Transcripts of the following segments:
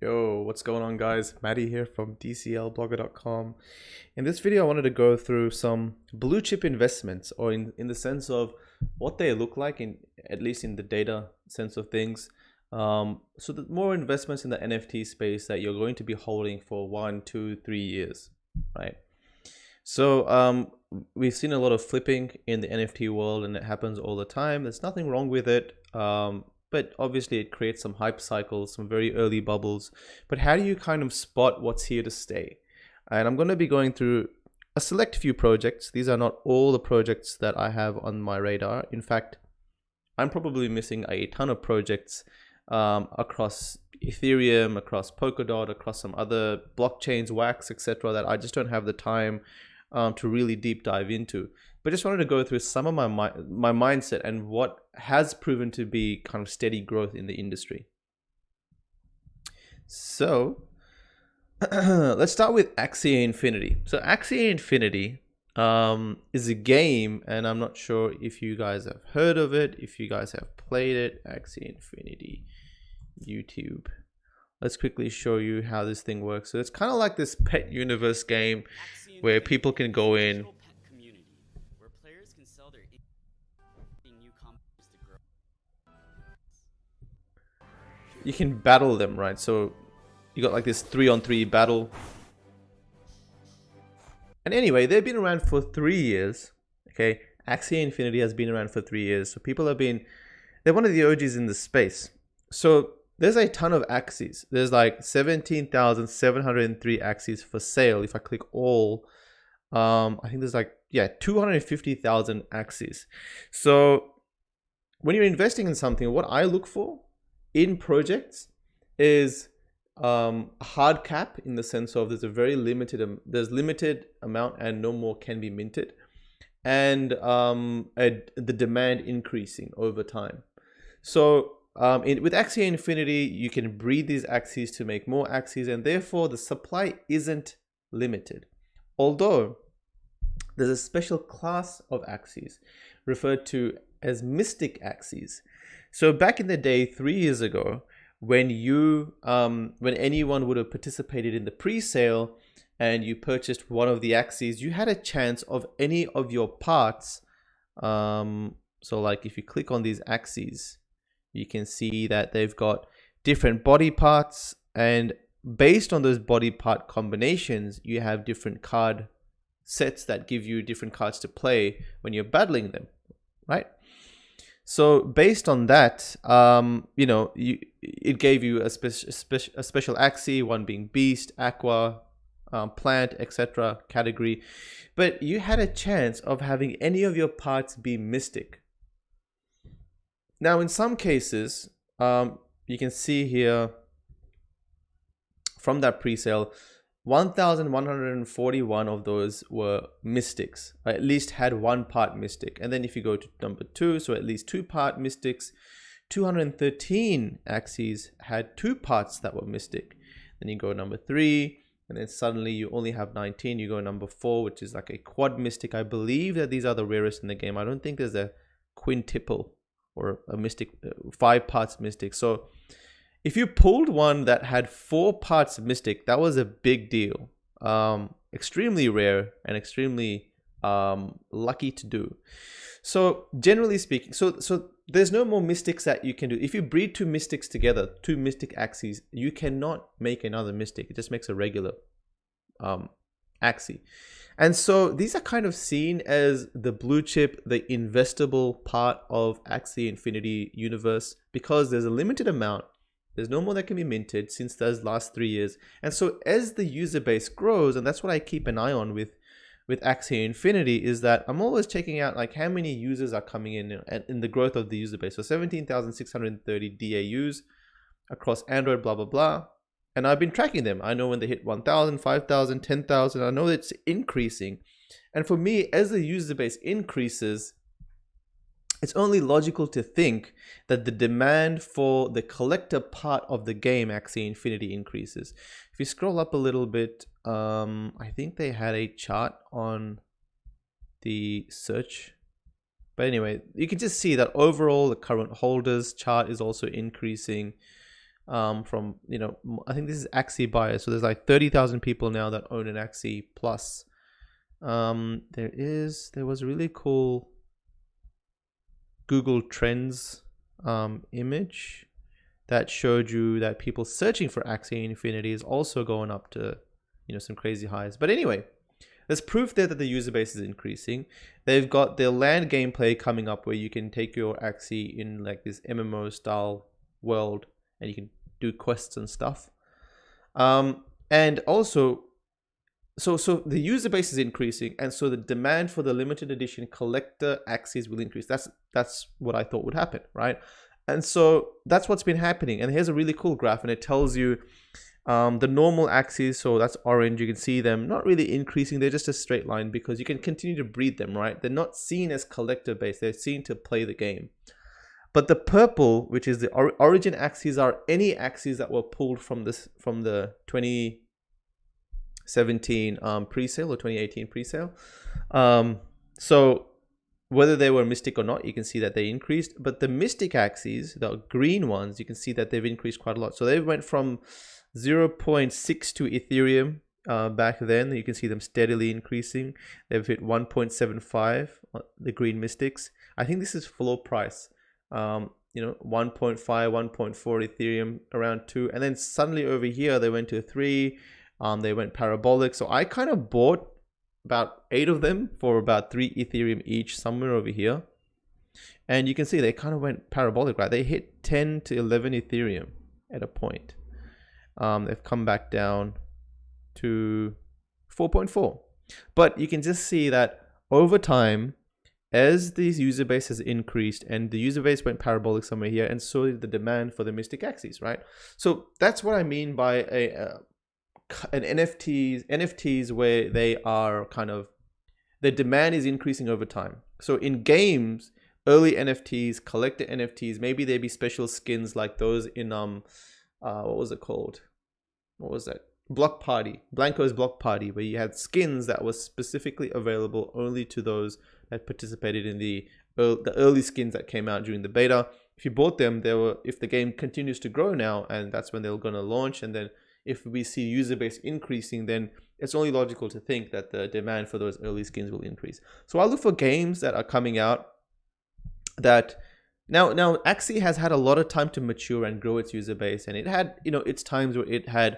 Yo, what's going on, guys? Maddie here from DCLblogger.com. In this video, I wanted to go through some blue chip investments, or in the sense of what they look like, in at least in the data sense of things. So the more investments in the NFT space that you're going to be holding for 1, 2, 3 years, right? So we've seen a lot of flipping in the NFT world, and it happens all the time. There's nothing wrong with it. But obviously it creates some hype cycles, some very early bubbles. But how do you kind of spot what's here to stay? And I'm going to be going through a select few projects. These are not all the projects that I have on my radar. In fact, I'm probably missing a ton of projects across Ethereum, across Polkadot, across some other blockchains, Wax, etc., that I just don't have the time to really deep dive into. But just wanted to go through some of my mindset and what has proven to be kind of steady growth in the industry. So let's start with Axia Infinity. So Axia Infinity is a game, and I'm not sure if you guys have heard of it, if you guys have played it. Axia Infinity, YouTube. Let's quickly show you how this thing works. So it's kind of like this pet universe game where people can go in. You can battle them, right? So you got like this 3-on-3 battle. And anyway, they've been around for 3 years. Okay, Axia Infinity has been around for 3 years. So people have been, they're one of the OGs in the space. So there's a ton of Axies. There's like 17,703 Axies for sale. If I click all, I think there's like, yeah, 250,000 Axies. So when you're investing in something, what I look for in projects is a hard cap, in the sense of there's a very limited amount and no more can be minted, and the demand increasing over time. So with Axia Infinity, you can breed these Axies to make more Axies, and therefore the supply isn't limited. Although there's a special class of Axies referred to as mystic Axies. So back in the day, 3 years ago, when anyone would have participated in the pre-sale and you purchased one of the Axies, you had a chance of any of your parts. So like if you click on these Axies, you can see that they've got different body parts, and based on those body part combinations, you have different card sets that give you different cards to play when you're battling them, right? So based on that, it gave you a special Axie, one being Beast, Aqua, Plant, etc. category. But you had a chance of having any of your parts be Mystic. Now, in some cases, you can see here from that pre-sale, 1,141 of those were mystics. I at least had one part mystic. And then if you go to number 2, so at least 2 part mystics, 213 Axies had 2 parts that were mystic. Then you go number 3, and then suddenly you only have 19. You go number 4, which is like a quad mystic. I believe that these are the rarest in the game. I don't think there's a quintuple or a mystic, 5 parts mystic. So if you pulled one that had 4 parts mystic, that was a big deal. Extremely rare and extremely lucky to do. So generally speaking, so there's no more mystics that you can do. If you breed 2 mystics together, 2 mystic Axies, you cannot make another mystic. It just makes a regular Axie. And so these are kind of seen as the blue chip, the investable part of Axia Infinity universe, because there's a limited amount. There's no more that can be minted since those last 3 years. And so as the user base grows, and that's what I keep an eye on with Axia Infinity, is that I'm always checking out like how many users are coming in the growth of the user base. So 17,630 DAUs across Android, blah, blah, blah. And I've been tracking them. I know when they hit 1,000, 5,000, 10,000. I know it's increasing. And for me, as the user base increases, it's only logical to think that the demand for the collector part of the game, Axia Infinity, increases. If you scroll up a little bit, I think they had a chart on the search. But anyway, you can just see that overall the current holders chart is also increasing. from, I think this is Axie buyers. So there's like 30,000 people now that own an Axie Plus. There was a really cool Google Trends image that showed you that people searching for Axia Infinity is also going up to, some crazy highs. But anyway, there's proof there that the user base is increasing. They've got their land gameplay coming up where you can take your Axie in like this MMO style world and you can do quests and stuff. And also, so the user base is increasing, and so the demand for the limited edition collector Axies will increase. That's what I thought would happen, right? And so that's what's been happening. And here's a really cool graph, and it tells you the normal Axies. So that's orange. You can see them not really increasing. They're just a straight line because you can continue to breed them, right? They're not seen as collector based. They're seen to play the game. But the purple, which is the origin Axies, are any Axies that were pulled from the 2017 pre-sale or 2018 pre-sale. So whether they were Mystic or not, you can see that they increased. But the Mystic Axies, the green ones, you can see that they've increased quite a lot. So they went from 0.62 Ethereum back then. You can see them steadily increasing. They've hit 1.75, the green Mystics. I think this is floor price. 1.5, 1.4 Ethereum, around 2. And then suddenly over here, they went to 3. They went parabolic. So I kind of bought about 8 of them for about 3 Ethereum each, somewhere over here. And you can see they kind of went parabolic, right? They hit 10 to 11 Ethereum at a point. They've come back down to 4.4. But you can just see that over time, as the user base has increased and the user base went parabolic somewhere here, and so did the demand for the Mystic Axies, right? So that's what I mean by an NFTs where they are kind of, the demand is increasing over time. So in games, early NFTs, collector NFTs, maybe there'd be special skins like those in what was it called? What was that? Block Party, Blanco's Block Party, where you had skins that was specifically available only to those that participated in the early skins that came out during the beta. If you bought them, if the game continues to grow now, and that's when they're going to launch, and then if we see user base increasing, then it's only logical to think that the demand for those early skins will increase. So I look for games that are coming out that now Axie has had a lot of time to mature and grow its user base, and it had its times where it had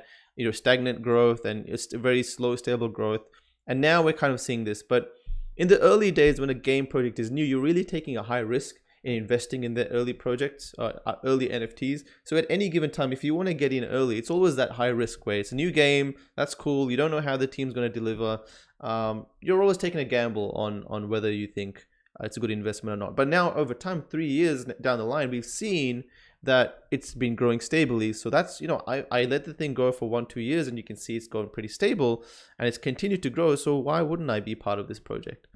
stagnant growth and it's a very slow, stable growth. And now we're kind of seeing this. But in the early days, when a game project is new, you're really taking a high risk in investing in the early projects, early NFTs. So at any given time, if you want to get in early, it's always that high risk way. It's a new game. That's cool. You don't know how the team's going to deliver. You're always taking a gamble on whether you think it's a good investment or not. But now over time, 3 years down the line, we've seen that it's been growing stably. So that's, I let the thing go for 1-2 years, and you can see it's going pretty stable and it's continued to grow. So why wouldn't I be part of this project?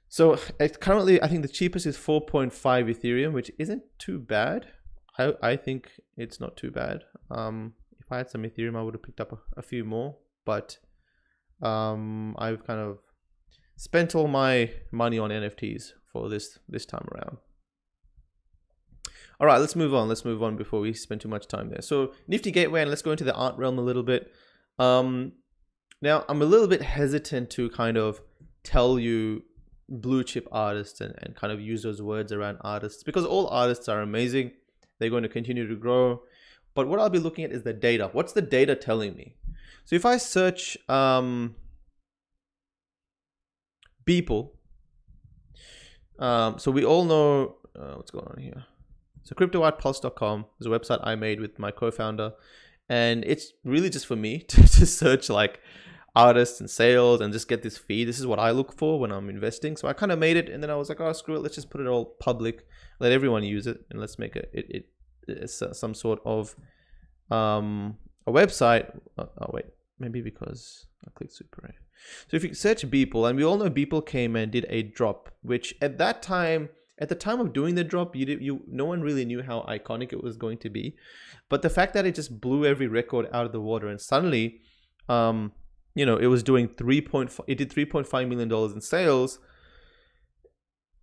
So currently, I think the cheapest is 4.5 Ethereum, which isn't too bad. I think it's not too bad. If I had some Ethereum, I would have picked up a few more, but I've kind of spent all my money on NFTs for this time around. All right, let's move on. Let's move on before we spend too much time there. So Nifty Gateway, and let's go into the art realm a little bit. Now, I'm a little bit hesitant to kind of tell you blue chip artists and kind of use those words around artists, because all artists are amazing. They're going to continue to grow. But what I'll be looking at is the data. What's the data telling me? So if I search Beeple, so we all know what's going on here. So CryptoWhitepulse.com is a website I made with my co-founder, and it's really just for me to search like artists and sales and just get this feed. This is what I look for when I'm investing. So I kind of made it, and then I was like, oh, screw it, let's just put it all public, let everyone use it, and let's make it some sort of a website. Oh wait, maybe because I clicked super right. So if you search Beeple, and we all know Beeple came and did a drop, which at that time, at the time of doing the drop, no one really knew how iconic it was going to be. But the fact that it just blew every record out of the water, and suddenly, it was doing it did $3.5 million in sales.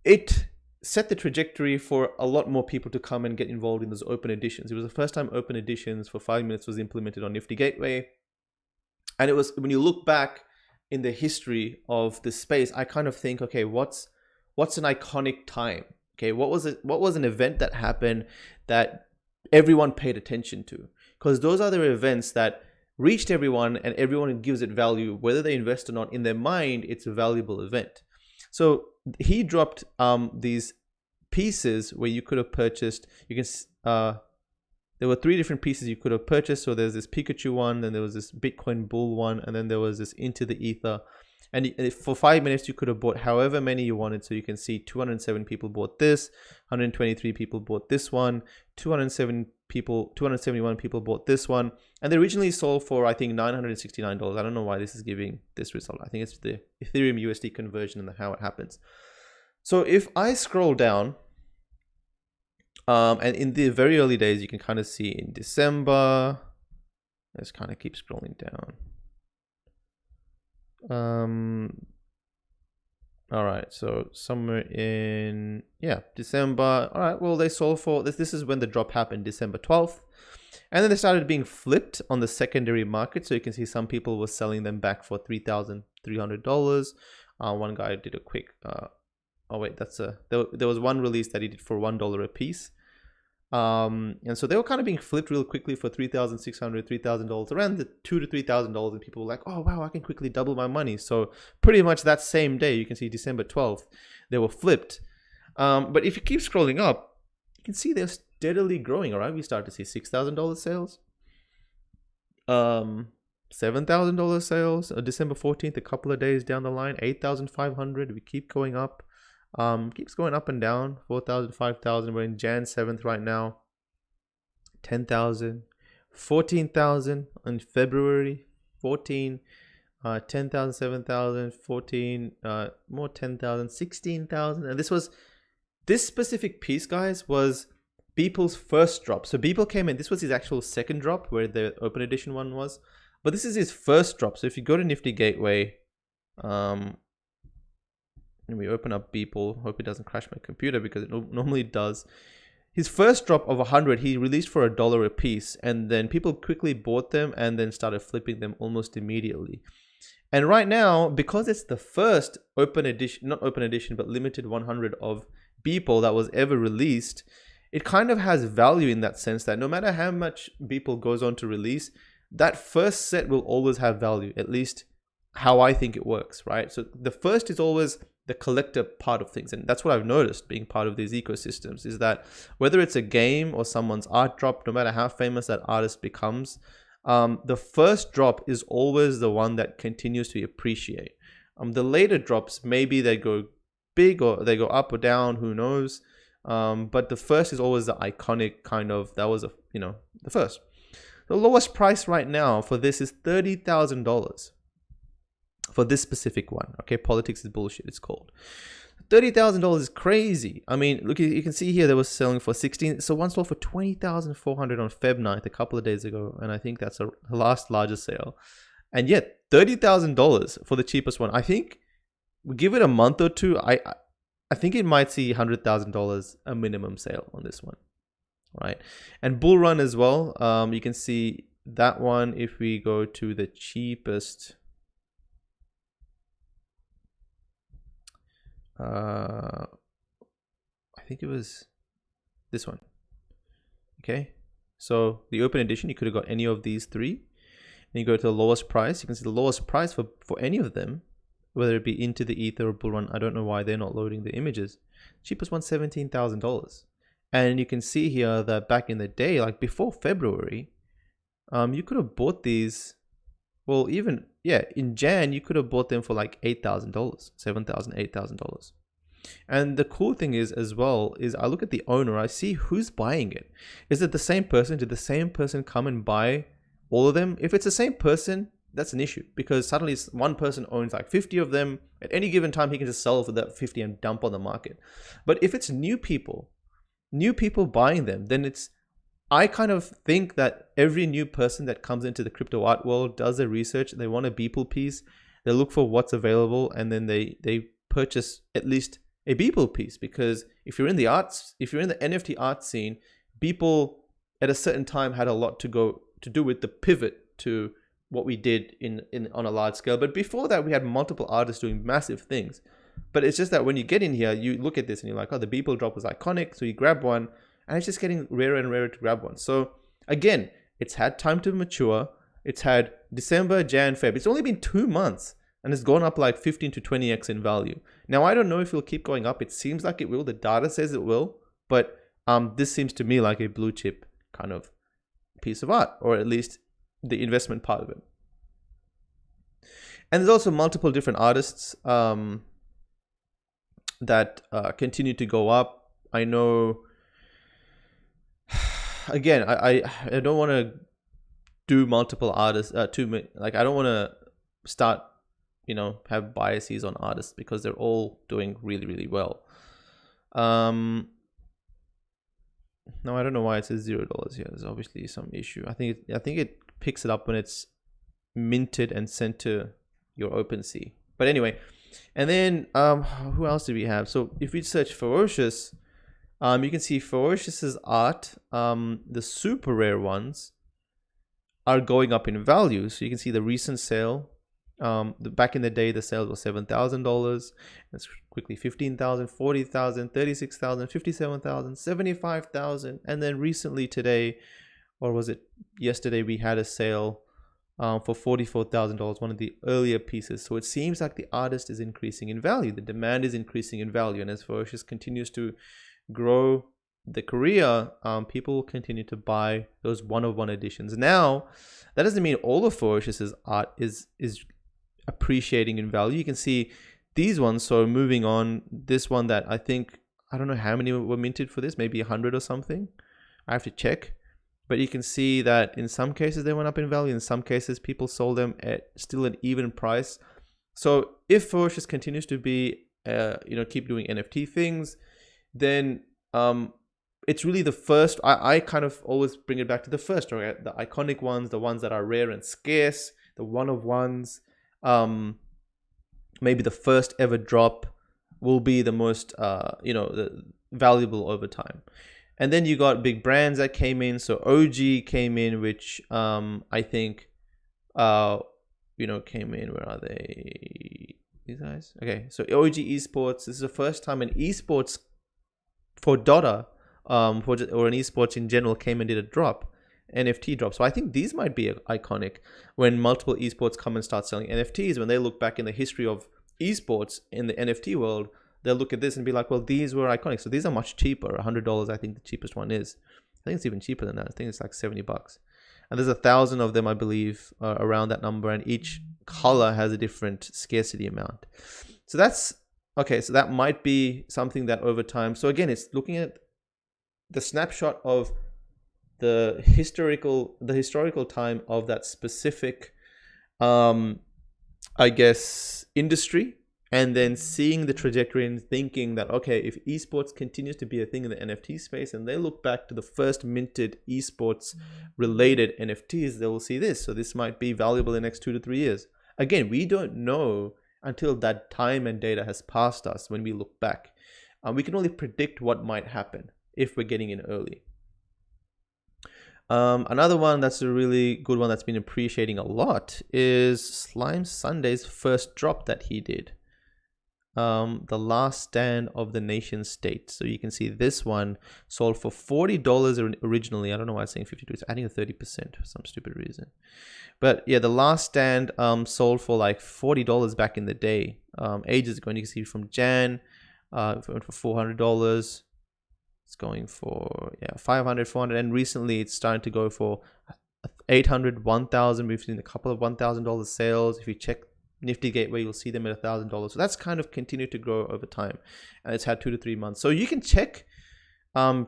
It set the trajectory for a lot more people to come and get involved in those open editions. It was the first time open editions for 5 minutes was implemented on Nifty Gateway. And it was, when you look back in the history of this space, I kind of think, okay, what's an iconic time? Okay, what was an event that happened that everyone paid attention to? Because those are the events that reached everyone, and everyone gives it value, whether they invest or not. In their mind, it's a valuable event. So he dropped these pieces where you could have purchased. You can there were 3 different pieces you could have purchased. So there's this Pikachu one, then there was this Bitcoin Bull one, and then there was this Into the Ether. And for 5 minutes, you could have bought however many you wanted. So you can see 207 people bought this, 123 people bought this one, 271 people bought this one. And they originally sold for, I think, $969. I don't know why this is giving this result. I think it's the Ethereum USD conversion and how it happens. So if I scroll down, and in the very early days, you can kind of see in December, let's kind of keep scrolling down. All right, so somewhere in, December. All right, well, they sold for this. This is when the drop happened, December 12th. And then they started being flipped on the secondary market. So you can see some people were selling them back for $3,300. One guy did a quick, there was one release that he did for $1 a piece. And so they were kind of being flipped real quickly for $3,600, $3,000, around the $2,000 to $3,000, and people were like, oh wow, I can quickly double my money. So pretty much that same day, you can see December 12th, they were flipped. But if you keep scrolling up, you can see they're steadily growing. All right, we start to see $6,000 sales, $7,000 sales. December 14th, a couple of days down the line, 8,500. We keep going up. Keeps going up and down, 4,000, 5,000. We're in Jan 7th right now. 10,000, 14,000 in February, 14, 10,000, 7,000, 14, more 10,000, 16,000. And this specific piece, guys, was Beeple's first drop. So Beeple came in, this was his actual second drop where the open edition one was. But this is his first drop. So if you go to Nifty Gateway, and we open up Beeple, hope it doesn't crash my computer because it normally does. His first drop of 100, he released for $1 a piece, and then people quickly bought them and then started flipping them almost immediately. And right now, because it's the first open edition, not open edition, but limited 100 of Beeple that was ever released, it kind of has value in that sense that no matter how much Beeple goes on to release, that first set will always have value, at least how I think it works, right? So the first is always the collector part of things. And that's what I've noticed being part of these ecosystems, is that whether it's a game or someone's art drop, no matter how famous that artist becomes, the first drop is always the one that continues to appreciate. The later drops, maybe they go big or they go up or down, who knows? But the first is always the iconic kind of, that was, the first. The lowest price right now for this is $30,000. For this specific one, okay, politics is bullshit, it's called. $30,000 is crazy. I mean, look, you can see here they were selling for 16. So one sold for 20,400 on Feb 9th, a couple of days ago, and I think that's the last largest sale. And yet, $30,000 for the cheapest one. I think we give it a month or two. I think it might see $100,000 a minimum sale on this one, right? And Bull Run as well. You can see that one if we go to the cheapest. I think it was this one. Okay, so the open edition, you could have got any of these 3, and you go to the lowest price. You can see the lowest price for any of them, whether it be Into the Ether or Bull Run. I don't know why they're not loading the images. Cheapest one, $17,000. And you can see here that back in the day, like before February, you could have bought these. Well, even, in Jan, you could have bought them for like $8,000, $7,000, $8,000. And the cool thing is, as well, is I look at the owner, I see who's buying it. Is it the same person? Did the same person come and buy all of them? If it's the same person, that's an issue, because suddenly one person owns like 50 of them. At any given time, he can just sell for that 50 and dump on the market. But if it's new people buying them, then I kind of think that every new person that comes into the crypto art world does their research. They want a Beeple piece. They look for what's available, and then they purchase at least a Beeple piece, because if you're in the NFT art scene, Beeple at a certain time had a lot to do with the pivot to what we did in on a large scale. But before that, we had multiple artists doing massive things. But it's just that when you get in here, you look at this and you're like, oh, the Beeple drop was iconic. So you grab one, and it's just getting rarer and rarer to grab one. So again, it's had time to mature. It's had December, Jan, Feb. It's only been 2 months, and it's gone up like 15 to 20x in value. Now, I don't know if it'll keep going up. It seems like it will. The data says it will. But this seems to me like a blue chip kind of piece of art, or at least the investment part of it. And there's also multiple different artists that continue to go up. I know, again, I don't want to do multiple artists I don't want to start, have biases on artists, because they're all doing really, really well. No, I don't know why it says $0 here. There's obviously some issue. I think it picks it up when it's minted and sent to your OpenSea. But anyway, and then who else do we have? So if we search Ferocious, you can see Ferocious's art. The super rare ones are going up in value. So you can see the recent sale. Back in the day, the sales were $7,000. It's quickly $15,000, $40,000, $36,000, $57,000, $75,000, and then recently today, or was it yesterday, we had a sale for $44,000, one of the earlier pieces. So it seems like the artist is increasing in value. The demand is increasing in value, and as Ferocious continues to grow the career, people will continue to buy those one-of-one editions. Now, that doesn't mean all of Ferocious's art is appreciating in value. You can see these ones. So moving on, this one that I don't know how many were minted for this, maybe 100 or something. I have to check. But you can see that in some cases they went up in value. In some cases, people sold them at still an even price. So if Ferocious continues to be, keep doing NFT things, then it's really the first. I kind of always bring it back to the first, right? The iconic ones, the ones that are rare and scarce, the one-of-ones. Maybe the first ever drop will be the most, valuable over time. And then you got big brands that came in. So OG came in, which I think, came in. Where are they? These guys? Okay, so OG Esports. This is the first time an esports for Dota, or an esports in general, came and did a drop. NFT drop. So I think these might be iconic when multiple esports come and start selling NFTs. When they look back in the history of esports in the NFT world, they'll look at this and be like, well, these were iconic. So these are much cheaper. $100, I think the cheapest one is. I think it's even cheaper than that. I think it's like $70. And there's 1,000 of them, I believe, around that number. And each color has a different scarcity amount. So that's okay. So that might be something that over time. So again, it's looking at the snapshot of the historical time of that specific industry, and then seeing the trajectory and thinking that, okay, if esports continues to be a thing in the NFT space, and they look back to the first minted esports related NFTs, they will see this. So this might be valuable in the next 2 to 3 years. Again, we don't know until that time and data has passed us. When we look back, we can only predict what might happen if we're getting in early. Another one that's a really good one that's been appreciating a lot is Slime Sunday's first drop that he did. The Last Stand of the Nation State. So you can see this one sold for $40 originally. I don't know why it's saying 52. It's adding a 30% for some stupid reason. But yeah, The Last Stand sold for like $40 back in the day. Ages ago. And you can see from Jan, it went for $400. It's going for 500, 400, and recently it's starting to go for 800, 1,000. We've seen a couple of $1,000 sales. If you check Nifty Gateway, you'll see them at $1,000. So that's kind of continued to grow over time, and it's had 2 to 3 months. So you can check,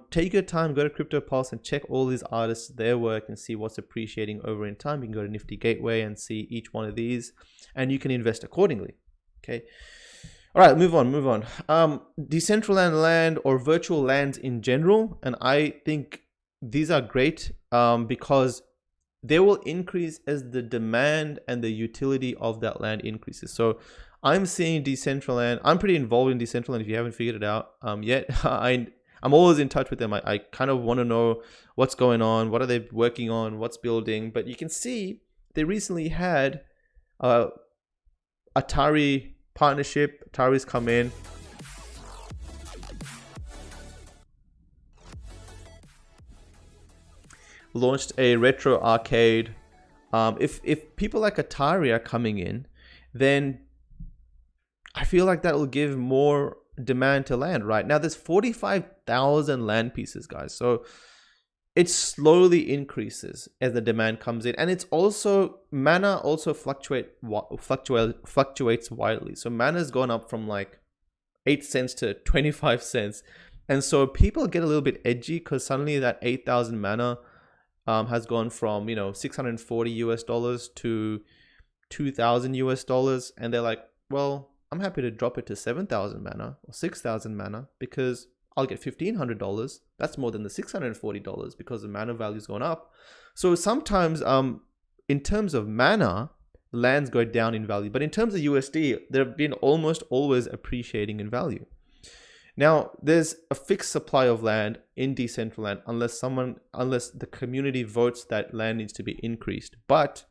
take your time, go to CryptoPulse and check all these artists, their work, and see what's appreciating over in time. You can go to Nifty Gateway and see each one of these, and you can invest accordingly. Okay. All right, move on. Decentraland land, or virtual lands in general, and I think these are great because they will increase as the demand and the utility of that land increases. So I'm seeing Decentraland. I'm pretty involved in Decentraland if you haven't figured it out yet. I'm always in touch with them. I kind of want to know what's going on, what are they working on, what's building. But you can see they recently had Atari partnership. Atari's come in. Launched a retro arcade. If people like Atari are coming in, then I feel like that will give more demand to land. Right now, there's 45,000 land pieces, guys. So it slowly increases as the demand comes in, and it's also mana also fluctuates widely. So mana's gone up from like 8 cents to 25 cents, and so people get a little bit edgy because suddenly that 8,000 mana has gone from, you know, $640 to $2,000, and they're like, well, I'm happy to drop it to 7,000 mana or 6,000 mana because I'll get $1,500. That's more than the $640 because the mana value's gone up. So sometimes, in terms of mana, lands go down in value, but in terms of USD, they've been almost always appreciating in value. Now, there's a fixed supply of land in Decentraland unless the community votes that land needs to be increased. But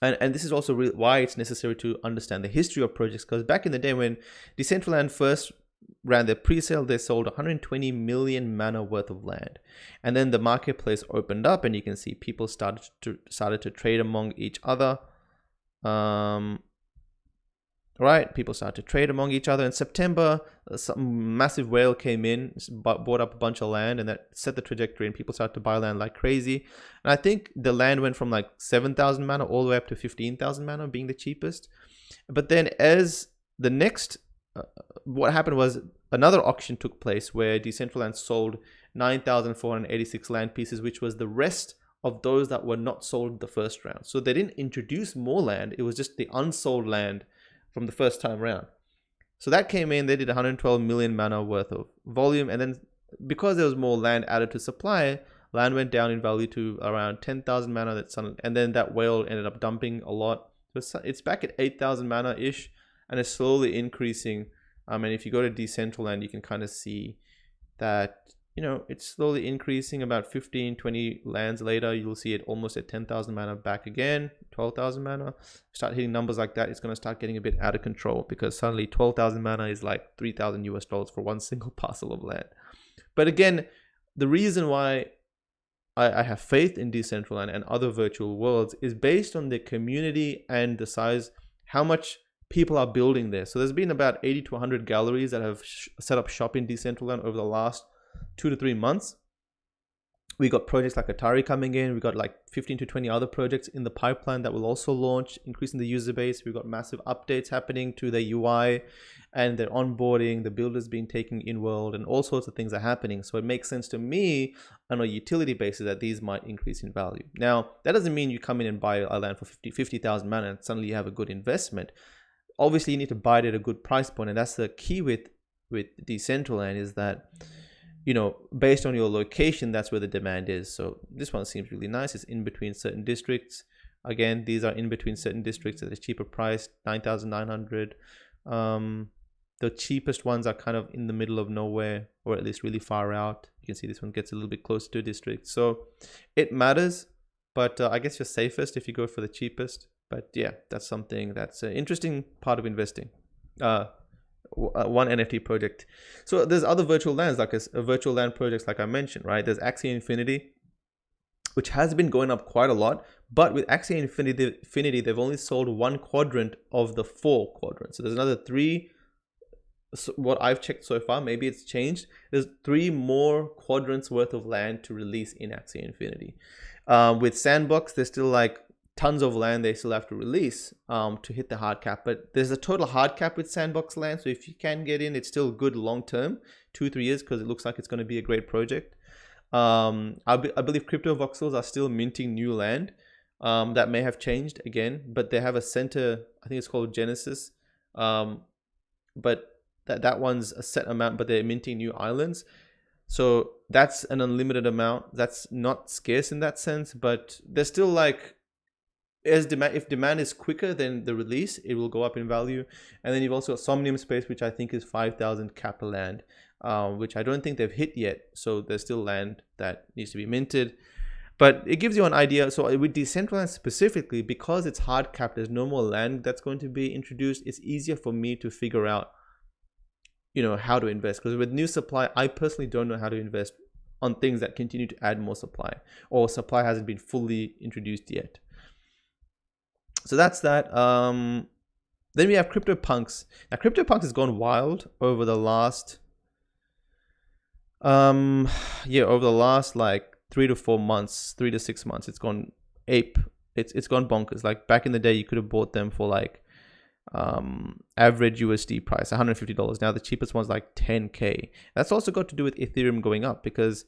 and this is also why it's necessary to understand the history of projects, because back in the day when Decentraland first ran their pre-sale, they sold 120 million mana worth of land, and then the marketplace opened up, and you can see people started to trade among each other. Right, people started to trade among each other. In September, some massive whale came in, bought up a bunch of land, and that set the trajectory, and people started to buy land like crazy. And I think the land went from like 7,000 mana all the way up to 15,000 mana being the cheapest. But then as the next, what happened was another auction took place where Decentraland sold 9,486 land pieces, which was the rest of those that were not sold the first round. So they didn't introduce more land, it was just the unsold land from the first time around. So that came in, they did 112 million mana worth of volume, and then because there was more land added to supply, land went down in value to around 10,000 mana, and then that whale ended up dumping a lot. So it's back at 8,000 mana ish, and it's slowly increasing. And if you go to Decentraland, you can kind of see that, you know, it's slowly increasing. About 15-20 lands later, you'll see it almost at 10,000 mana back again, 12,000 mana. Start hitting numbers like that, it's going to start getting a bit out of control, because suddenly 12,000 mana is like $3,000 for one single parcel of land. But again, the reason why I have faith in Decentraland and other virtual worlds is based on the community and the size, how much people are building there. So there's been about 80 to 100 galleries that have set up shop in Decentraland over the last 2 to 3 months. We got projects like Atari coming in. We got like 15 to 20 other projects in the pipeline that will also launch, increasing the user base. We've got massive updates happening to their UI and their onboarding, the builders being taken in world, and all sorts of things are happening. So it makes sense to me on a utility basis that these might increase in value. Now, that doesn't mean you come in and buy a land for 50,000 mana and suddenly you have a good investment. Obviously, you need to buy it at a good price point, and that's the key with Decentraland, is that, you know, based on your location, that's where the demand is. So this one seems really nice. It's in between certain districts. Again, these are in between certain districts at a cheaper price, 9,900. The cheapest ones are kind of in the middle of nowhere, or at least really far out. You can see this one gets a little bit closer to a district. So it matters, but I guess you're safest if you go for the cheapest. But yeah, that's something that's an interesting part of investing. One NFT project. So there's other virtual lands, like a virtual land projects, like I mentioned, right? There's Axia Infinity, which has been going up quite a lot. But with Axia Infinity, they've only sold 1 quadrant of the 4 quadrants. So there's another 3. So what I've checked so far, maybe it's changed. There's 3 more quadrants worth of land to release in Axia Infinity. With Sandbox, there's still like tons of land they still have to release to hit the hard cap, but there's a total hard cap with Sandbox land. So if you can get in, it's still good long term, 2-3 years, because it looks like it's going to be a great project. I believe Cryptovoxels are still minting new land. That may have changed again, but they have a center, I think it's called Genesis, but that one's a set amount, but they're minting new islands. So that's an unlimited amount. That's not scarce in that sense, but there's still like if demand is quicker than the release, it will go up in value. And then you've also got Somnium Space, which I think is 5,000 cap land, which I don't think they've hit yet. So there's still land that needs to be minted. But it gives you an idea. So with Decentraland specifically, because it's hard capped, there's no more land that's going to be introduced. It's easier for me to figure out, how to invest. Because with new supply, I personally don't know how to invest on things that continue to add more supply, or supply hasn't been fully introduced yet. So that's that. Then we have CryptoPunks. Now CryptoPunks has gone wild over the last like 3 to 4 months, 3 to 6 months. It's gone ape. It's gone bonkers. Like back in the day, you could have bought them for like average USD price, $150. Now the cheapest one's like 10K. That's also got to do with Ethereum going up, because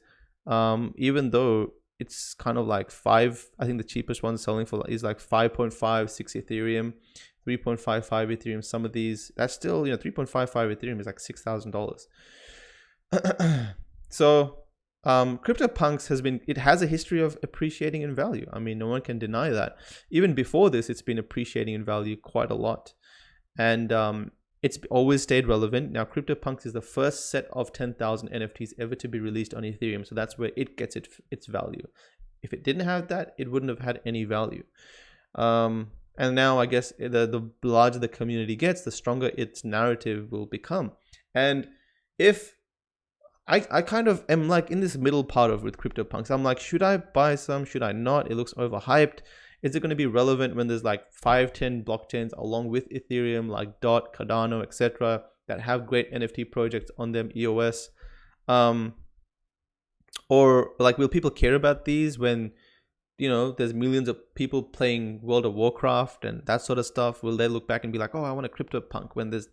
even though it's kind of like I think the cheapest one selling for is like 5.56 Ethereum, 3.55 Ethereum. Some of these, that's still, 3.55 Ethereum is like $6,000. So CryptoPunks has a history of appreciating in value. I mean, no one can deny that. Even before this, it's been appreciating in value quite a lot. And it's always stayed relevant. Now, CryptoPunks is the first set of 10,000 NFTs ever to be released on Ethereum. So that's where it gets its value. If it didn't have that, it wouldn't have had any value. And now I guess the larger the community gets, the stronger its narrative will become. And if I kind of am like in this middle part of with CryptoPunks, I'm like, should I buy some? Should I not? It looks overhyped. Is it going to be relevant when there's like 5-10 blockchains along with Ethereum, like Dot, Cardano, etc., that have great NFT projects on them, EOS? Or like, will people care about these when, there's millions of people playing World of Warcraft and that sort of stuff? Will they look back and be like, oh, I want a CryptoPunk, when there's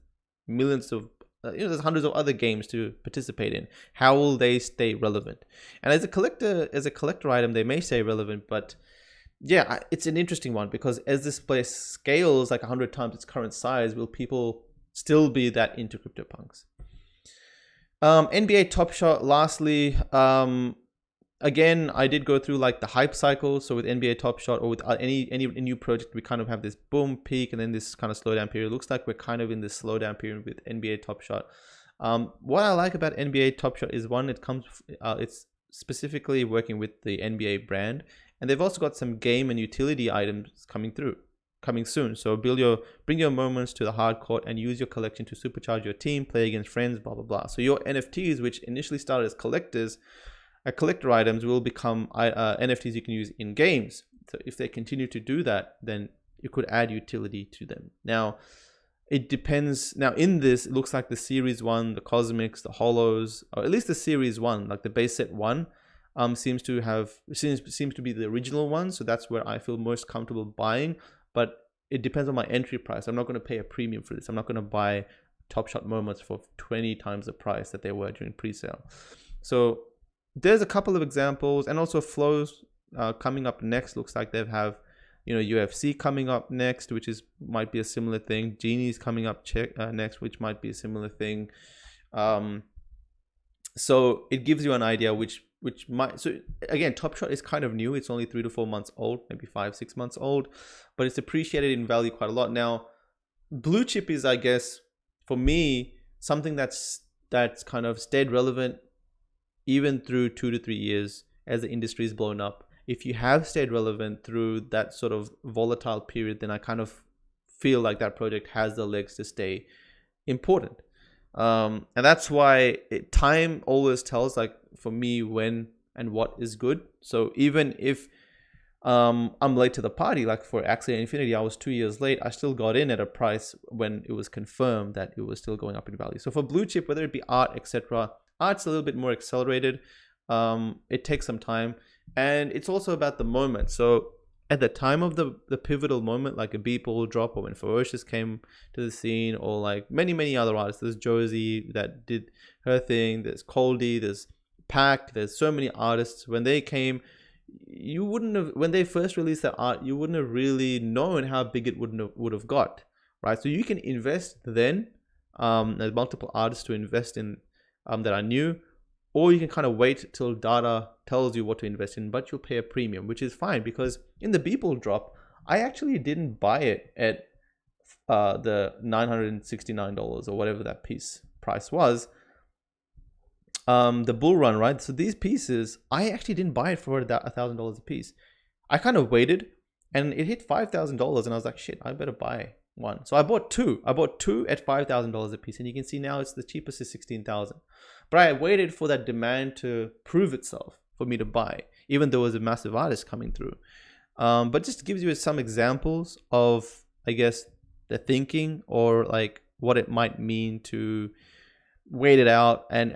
millions of there's hundreds of other games to participate in? How will they stay relevant? And as a collector item, they may stay relevant, but yeah, it's an interesting one, because as this place scales like 100 times its current size, will people still be that into CryptoPunks? NBA Top Shot, lastly, again, I did go through like the hype cycle. So with NBA Top Shot, or with any new project, we kind of have this boom peak and then this kind of slowdown period. It looks like we're kind of in this slowdown period with NBA Top Shot. What I like about NBA Top Shot is, one, it's specifically working with the NBA brand, and they've also got some game and utility items coming soon. So bring your moments to the hard court and use your collection to supercharge your team, play against friends, blah blah blah. So your NFTs, which initially started as collector items, will become NFTs you can use in games. So if they continue to do that, then you could add utility to them. Now, it depends. Now, in this, it looks like the Series 1, the Cosmics, the Holos, or at least the Series 1, like the base set 1, seems to be the original one. So that's where I feel most comfortable buying. But it depends on my entry price. I'm not going to pay a premium for this. I'm not going to buy Top Shot moments for 20 times the price that they were during pre-sale. So there's a couple of examples, and also flows coming up next. Looks like they have, UFC coming up next, which might be a similar thing. Genie's coming up next, which might be a similar thing. So it gives you an idea which might. So again, Top Shot is kind of new. It's only 3 to 4 months old, maybe 5-6 months old, but it's appreciated in value quite a lot. Now, blue chip is, I guess, for me, something that's kind of stayed relevant even through 2 to 3 years as the industry is blown up. If you have stayed relevant through that sort of volatile period, then I kind of feel like that project has the legs to stay important. And that's why time always tells, like, for me, when and what is good. So even if I'm late to the party, like for Axia Infinity, I was 2 years late, I still got in at a price when it was confirmed that it was still going up in value. So for blue chip, whether it be art, etc., art's a little bit more accelerated. It takes some time, and it's also about the moment. So at the time of the pivotal moment, like a Beeple drop, or when Ferocious came to the scene, or like many other artists, there's Josie that did her thing, there's Coldy, there's Pack, there's so many artists. When they came, when they first released their art, you wouldn't have really known how big it would have got, right? So you can invest then. There's multiple artists to invest in that are new, or you can kind of wait till data tells you what to invest in, but you'll pay a premium, which is fine, because in the Beeple drop, I actually didn't buy it at the $969 or whatever that piece price was. The bull run, right? So these pieces, I actually didn't buy it for $1,000 a piece. I kind of waited, and it hit $5,000, and I was like, shit, I better buy one. So I bought two. I bought two at $5,000 a piece, and you can see now it's the cheapest is $16,000. But I waited for that demand to prove itself for me to buy, even though it was a massive artist coming through. But just gives you some examples of, I guess, the thinking or like what it might mean to wait it out, and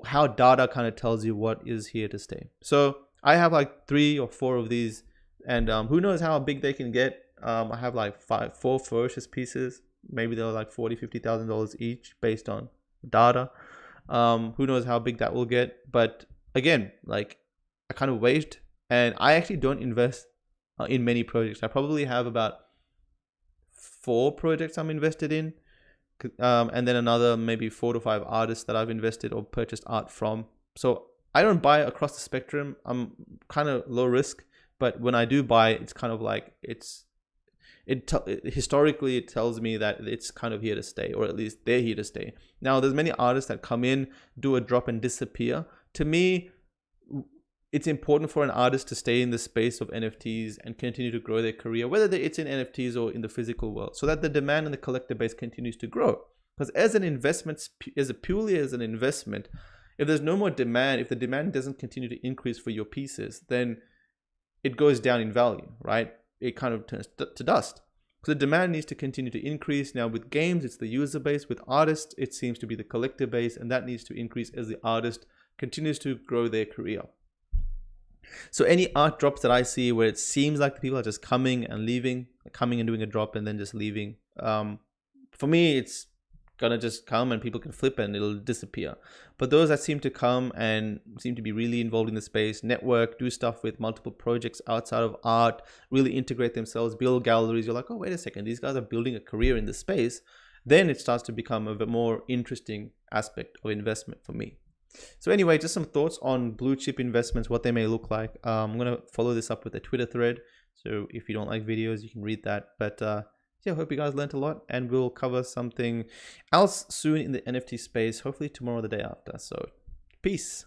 how data kind of tells you what is here to stay. So I have like 3 or 4 of these, and who knows how big they can get. I have like 4 ferocious pieces. Maybe they're like $40,000-$50,000 each based on data. Who knows how big that will get. But again, like, I kind of wait, and I actually don't invest in many projects. I probably have about 4 projects I'm invested in, and then another maybe 4 to 5 artists that I've invested or purchased art from. So I don't buy across the spectrum. I'm kind of low risk, but when I do buy, it's kind of like historically it tells me that it's kind of here to stay, or at least they're here to stay. Now there's many artists that come in, do a drop and disappear. To me, it's important for an artist to stay in the space of NFTs and continue to grow their career, whether it's in NFTs or in the physical world, so that the demand in the collector base continues to grow. Because as an investment, purely as an investment, if there's no more demand, if the demand doesn't continue to increase for your pieces, then it goes down in value, right? It kind of turns to dust. So the demand needs to continue to increase. Now with games, it's the user base. With artists, it seems to be the collector base, and that needs to increase as the artist continues to grow their career. So any art drops that I see where it seems like the people are just coming and leaving, coming and doing a drop and then just leaving, for me, it's gonna just come and people can flip and it'll disappear. But those that seem to come and seem to be really involved in the space, network, do stuff with multiple projects outside of art, really integrate themselves, build galleries, you're like, oh, wait a second, these guys are building a career in the space. Then it starts to become a bit more interesting aspect of investment for me. So anyway, just some thoughts on blue chip investments, what they may look like. I'm going to follow this up with a Twitter thread. So if you don't like videos, you can read that. But yeah, I hope you guys learned a lot, and we'll cover something else soon in the NFT space, hopefully tomorrow or the day after. So peace.